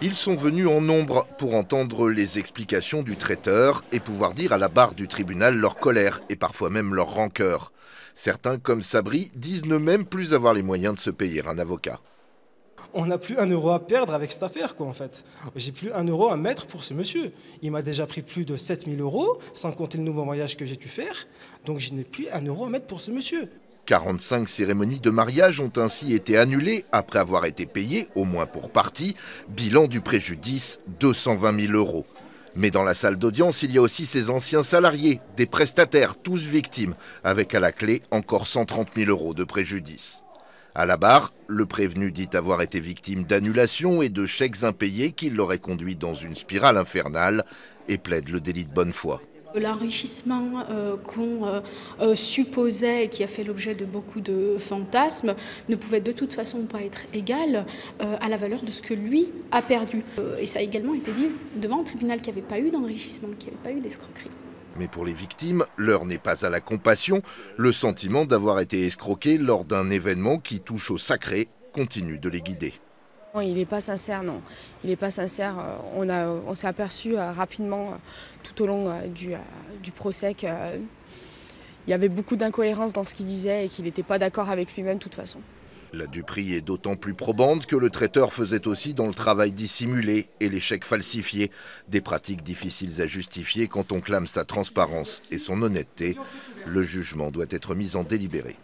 Ils sont venus en nombre pour entendre les explications du traiteur et pouvoir dire à la barre du tribunal leur colère et parfois même leur rancœur. Certains, comme Sabri, disent ne même plus avoir les moyens de se payer un avocat. On n'a plus un euro à perdre avec cette affaire, quoi, en fait. J'ai plus un euro à mettre pour ce monsieur. Il m'a déjà pris plus de 7 000 euros, sans compter le nouveau mariage que j'ai dû faire. Donc je n'ai plus un euro à mettre pour ce monsieur. 45 cérémonies de mariage ont ainsi été annulées après avoir été payées, au moins pour partie. Bilan du préjudice, 220 000 euros. Mais dans la salle d'audience, il y a aussi ces anciens salariés, des prestataires, tous victimes, avec à la clé encore 130 000 euros de préjudice. À la barre, le prévenu dit avoir été victime d'annulations et de chèques impayés qui l'auraient conduit dans une spirale infernale et plaide le délit de bonne foi. L'enrichissement qu'on supposait et qui a fait l'objet de beaucoup de fantasmes ne pouvait de toute façon pas être égal à la valeur de ce que lui a perdu. Et ça a également été dit devant un tribunal qu'il n'y avait pas eu d'enrichissement, qu'il n'y avait pas eu d'escroquerie. Mais pour les victimes, l'heure n'est pas à la compassion. Le sentiment d'avoir été escroqué lors d'un événement qui touche au sacré continue de les guider. Il n'est pas sincère, non. Il n'est pas sincère. On s'est aperçu rapidement, tout au long du procès, qu'il y avait beaucoup d'incohérences dans ce qu'il disait et qu'il n'était pas d'accord avec lui-même de toute façon. La duperie est d'autant plus probante que le traiteur faisait aussi dans le travail dissimulé et les chèques falsifiés. Des pratiques difficiles à justifier quand on clame sa transparence et son honnêteté. Le jugement doit être mis en délibéré.